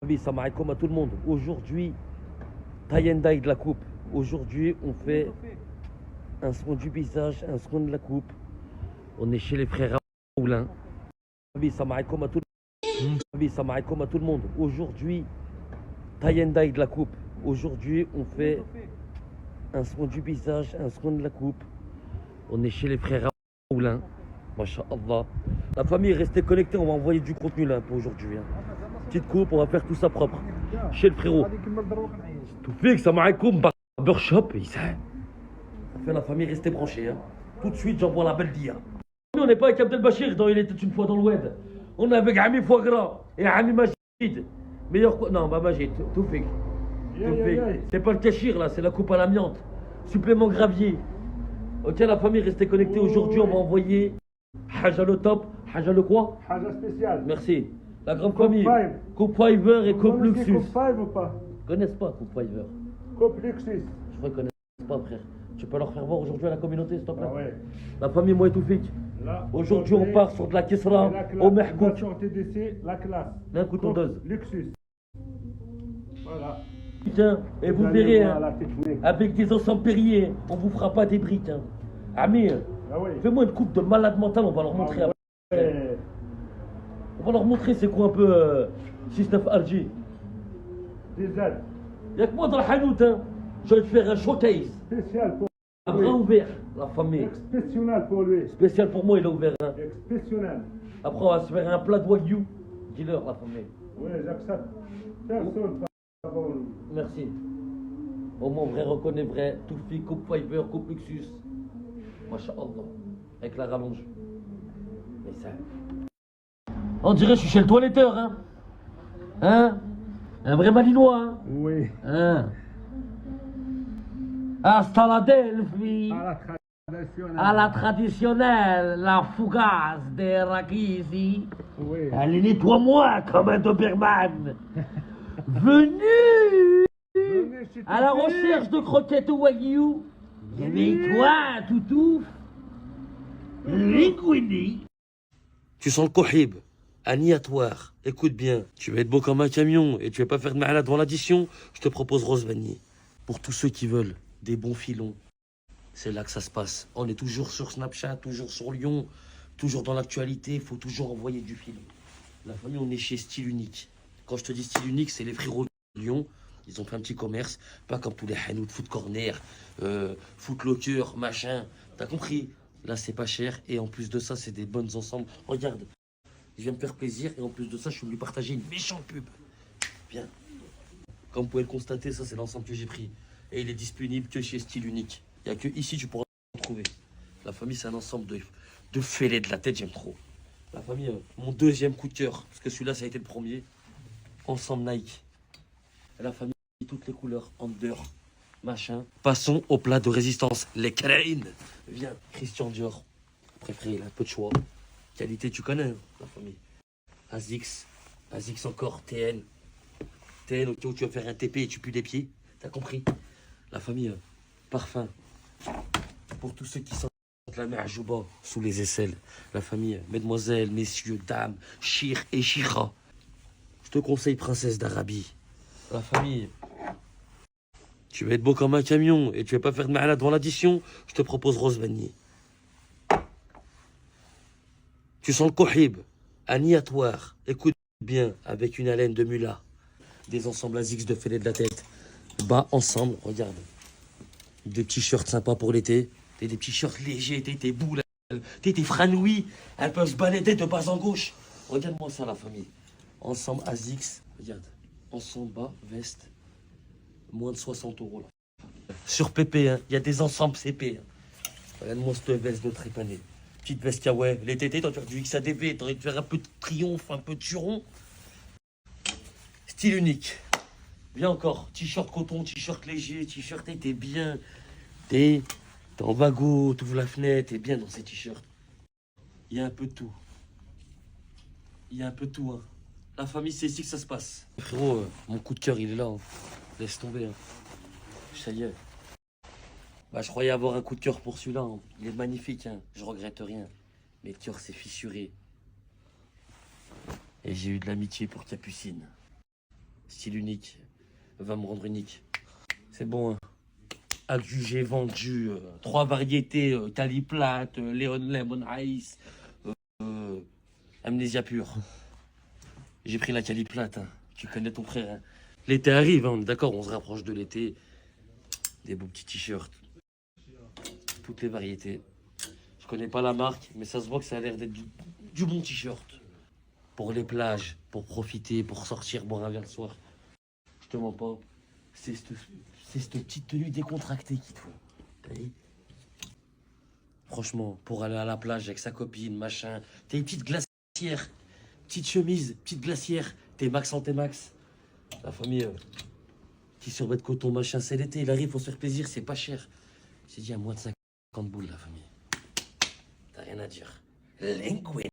Salam alaikum à tout le monde. Aujourd'hui, Tayendaï de la coupe. Aujourd'hui, on fait un soin du visage, un soin de la coupe. On est chez les frères Moulin. Salam alaikum à tout le monde. Salam alaikum à tout le monde. Aujourd'hui, Tayendaï de la coupe. Aujourd'hui, on fait un soin du visage, un soin de la coupe. On est chez les frères Moulin. Masha'Allah. La famille, restez connectée, on va envoyer du contenu là pour aujourd'hui. Petite coupe, on va faire tout ça propre. Chez le frérot. Tout fait que ça m'a barbershop. Ça fait la famille, restez branchés. Tout de suite, j'envoie la belle dia. On n'est pas avec Abdelbachir dans Il était une fois dans le web. On est avec Ami Foie et Ami Majid. Meilleur quoi. Non, bah Majid, tout fait. C'est pas le cachir là, c'est la coupe à l'amiante. Supplément gravier. Ok, la famille, restez connectés. Aujourd'hui, on va envoyer Haja le top. Haja le quoi? Haja spécial. Merci. La grande Coupe famille. Five. Coupe Fiver et Coupe Luxus. Coupe 5 ou pas? Ils connaissent pas Coupe Fiver. Coupe Luxus. Je crois qu'ils connaissent pas, frère. Tu peux leur faire voir aujourd'hui à la communauté, s'il te plaît. Ah ouais. La famille Mouetoufik. Aujourd'hui, on part sur de la Kisra au Mehkouk. TDC, la classe. Un coup de dose. Luxus. Voilà. Putain, et vous verrez, avec des os en Perrier, on vous fera pas des briques. Amir, fais-moi une coupe de malade mental, on va leur montrer après. Ouais. On va leur montrer c'est quoi un peu 6-9 RG. DZ. Y'a que moi dans le hanout, hein. Je vais te faire un showcase. Spécial pour Un lui. bras ouvert, la famille. Exceptionnel pour lui. Spécial pour moi, il est ouvert. Hein. Exceptionnel. Après, on va se faire un plat de wagyu. Dis-leur, la famille. Oui, j'accepte. Personne pas bon. Merci. Au moins, vrai reconnaît vrai. Toufi, coupe Fiber, coupe Luxus. Masha'Allah. Avec la rallonge. Mais ça. On dirait que je suis chez le toiletteur, hein. Hein? Un vrai malinois, hein. Oui. Hein? Hasta la Delphi. À la traditionnelle, la fougasse des Rakisi. Oui. Allez, nettoie-moi comme un Doberman. Venu à la recherche de croquettes au wagyu. Réveille-toi, toutou. Linguini. Tu sens le kohib, aniatoire. Écoute bien, tu vas être beau comme un camion et tu vas pas faire de malade devant l'addition. Je te propose Rose Vanille. Pour tous ceux qui veulent des bons filons, c'est là que ça se passe. On est toujours sur Snapchat, toujours sur Lyon, toujours dans l'actualité. Il faut toujours envoyer du filon. La famille, on est chez Style Unique. Quand je te dis Style Unique, c'est les frérots de Lyon. Ils ont fait un petit commerce, pas comme tous les hanous de Foot Corner, Foot Locker, machin. T'as compris? Là, c'est pas cher. Et en plus de ça, c'est des bonnes ensembles. Regarde, je viens me faire plaisir. Et en plus de ça, je vais lui partager une méchante pub. Bien. Comme vous pouvez le constater, ça, c'est l'ensemble que j'ai pris. Et il est disponible que chez Style Unique. Il n'y a que ici tu pourras le trouver. La famille, c'est un ensemble de fêlés de la tête, j'aime trop. La famille, mon deuxième coup de cœur, parce que celui-là, ça a été le premier. Ensemble Nike. Et la famille, toutes les couleurs, under, machin. Passons au plat de résistance, les crènes. Viens, Christian Dior. Préféré, il a un peu de choix. Qualité, tu connais, hein, la famille. Asics, Asics encore, TN. TN, au cas où tu vas faire un TP et tu pues les pieds. T'as compris? La famille, parfum. Pour tous ceux qui sentent la merjouba sous les aisselles. La famille, mesdemoiselles, messieurs, dames, chir et chira. Je te conseille princesse d'Arabie. La famille, tu vas être beau comme un camion et tu vas pas faire de malade devant l'addition. Je te propose Rose Vanille. Tu sens le kohib, aniatoire. Écoute bien, avec une haleine de mula. Des ensembles Asics de fêlés de la tête. Bas ensemble, regarde. Des petits shirts sympas pour l'été. Des petits shirts légers, tes boules, tes franouilles. Elles peuvent se balader de bas en gauche. Regarde-moi ça, la famille. Ensemble Asics, regarde. Ensemble bas, veste. Moins de 60 euros, là. Sur PP, hein. Il y a des ensembles CP. Hein. Regarde-moi cette veste de trépané. Petite veste kawaii. L'été, toi, tu as du XADV. T'as envie de faire un peu de triomphe, un peu de turon. Style unique. Viens encore, t-shirt coton, t-shirt léger, t-shirt, t'es bien. T'es en vago, t'ouvres la fenêtre, t'es bien dans ces t-shirts. Il y a un peu de tout. Il y a un peu de tout, hein. La famille, c'est ici que ça se passe. Frérot, mon coup de cœur, il est là. Hein. Laisse tomber. Hein. Ça y est. Bah, je croyais avoir un coup de cœur pour celui-là. Hein. Il est magnifique, hein. Je regrette rien. Mais le cœur s'est fissuré. Et j'ai eu de l'amitié pour Capucine. Style unique. Va me rendre unique. C'est bon, hein. Adjugé, vendu. 3 variétés. Caliplate, Leon Lemon Ice. Amnésia pure. J'ai pris la Caliplate. Hein. Tu connais ton frère. Hein. L'été arrive, hein, on est d'accord, on se rapproche de l'été. Des beaux petits t-shirts. Toutes les variétés. Je connais pas la marque, mais ça se voit que ça a l'air d'être du bon t-shirt. Pour les plages, pour profiter, pour sortir, boire un verre le soir. Je te mens pas. C'est cette petite tenue décontractée qu'il te faut. T'as vu? Franchement, pour aller à la plage avec sa copine, machin. T'as une petite glacière, petite chemise, petite glacière. T'es max en max. La famille, petit survêt de coton, machin, c'est l'été. Il arrive, faut se faire plaisir, c'est pas cher. J'ai dit à moins de 50 boules, la famille. T'as rien à dire. Linguine.